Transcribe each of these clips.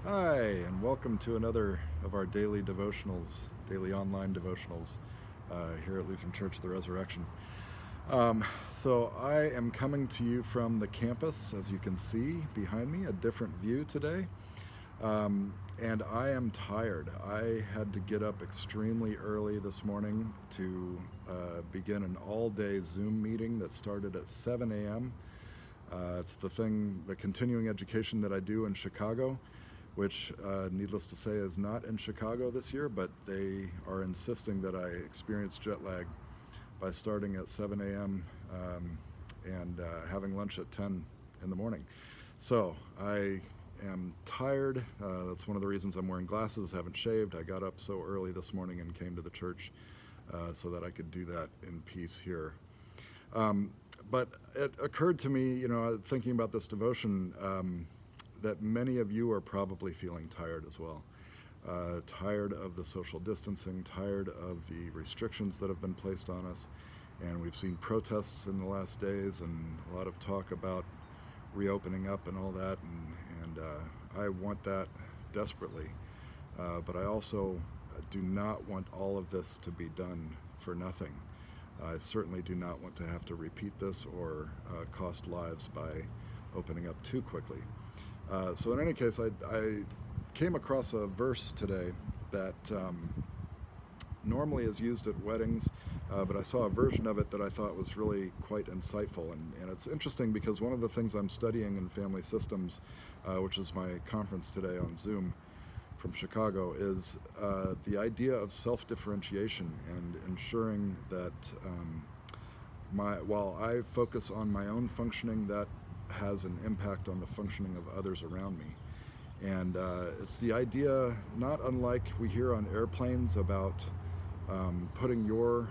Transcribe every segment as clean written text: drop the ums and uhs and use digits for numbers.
Hi, and welcome to another of our daily devotionals, daily online devotionals here at Lutheran Church of the Resurrection. So I am coming to you from the campus, as you can see behind me, a different view today. And I am tired. I had to get up extremely early this morning to begin an all-day Zoom meeting that started at 7 a.m. It's the continuing education that I do in Chicago, which, needless to say, is not in Chicago this year, but they are insisting that I experience jet lag by starting at 7 a.m. And having lunch at 10 in the morning. So I am tired. That's one of the reasons I'm wearing glasses, haven't shaved. I got up so early this morning and came to the church so that I could do that in peace here. But it occurred to me, thinking about this devotion, that many of you are probably feeling tired as well. Tired of the social distancing, tired of the restrictions that have been placed on us. And we've seen protests in the last days and a lot of talk about reopening up and all that. And I want that desperately. But I also do not want all of this to be done for nothing. I certainly do not want to have to repeat this or cost lives by opening up too quickly. So in any case, I came across a verse today that normally is used at weddings, but I saw a version of it that I thought was really quite insightful. And it's interesting because one of the things I'm studying in family systems, which is my conference today on Zoom from Chicago, is the idea of self-differentiation and ensuring that while I focus on my own functioning, that has an impact on the functioning of others around me. And it's the idea, not unlike we hear on airplanes about putting your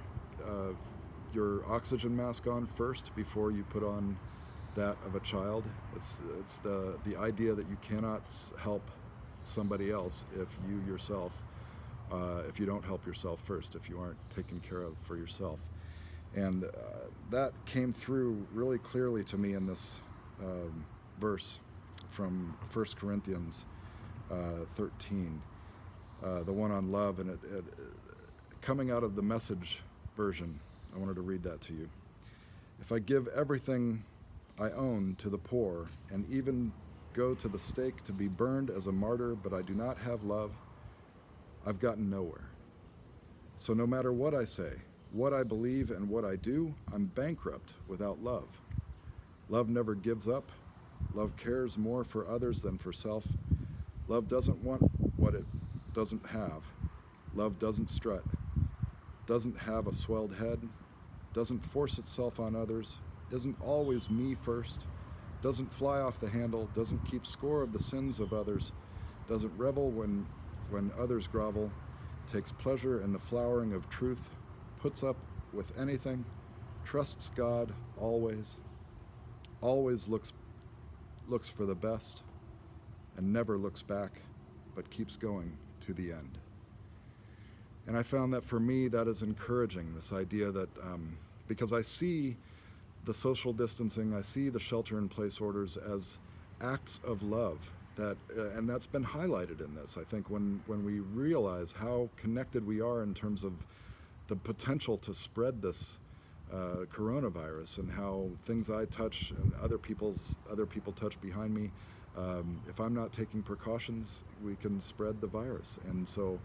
oxygen mask on first before you put on that of a child. It's the idea that you cannot help somebody else if you yourself, if you don't help yourself first, if you aren't taken care of for yourself. And that came through really clearly to me in this verse from 1 Corinthians 13, the one on love, and it coming out of the Message version. I wanted to read that to you. If I give everything I own to the poor and even go to the stake to be burned as a martyr, but I do not have love, I've gotten nowhere. So no matter what I say, what I believe, and what I do, I'm bankrupt without love. Love never gives up. Love cares more for others than for self. Love doesn't want what it doesn't have. Love doesn't strut, doesn't have a swelled head, doesn't force itself on others, isn't always me first, doesn't fly off the handle, doesn't keep score of the sins of others, doesn't revel when others grovel, takes pleasure in the flowering of truth, puts up with anything, trusts God always looks for the best, and never looks back, but keeps going to the end. And I found that for me, that is encouraging, this idea that, because I see the social distancing, I see the shelter-in-place orders as acts of love, and that's been highlighted in this. I think when we realize how connected we are in terms of the potential to spread this coronavirus, and how things I touch and other people touch behind me, if I'm not taking precautions, we can spread the virus. And so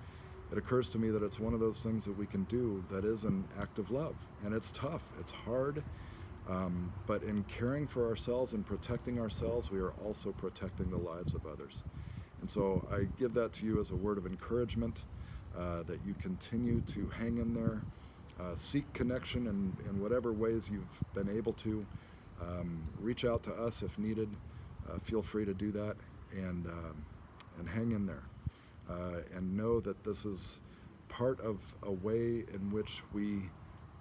it occurs to me that it's one of those things that we can do that is an act of love. And it's tough, it's hard, but in caring for ourselves and protecting ourselves, we are also protecting the lives of others. And so I give that to you as a word of encouragement, that you continue to hang in there. Seek connection in whatever ways you've been able to. Reach out to us if needed. Feel free to do that, and hang in there. And know that this is part of a way in which we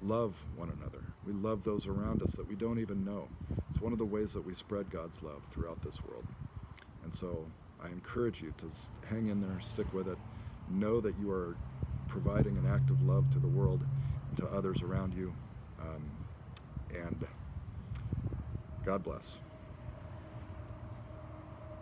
love one another. We love those around us that we don't even know. It's one of the ways that we spread God's love throughout this world. And so I encourage you to hang in there, stick with it. Know that you are providing an act of love to the world, to others around you, and God bless.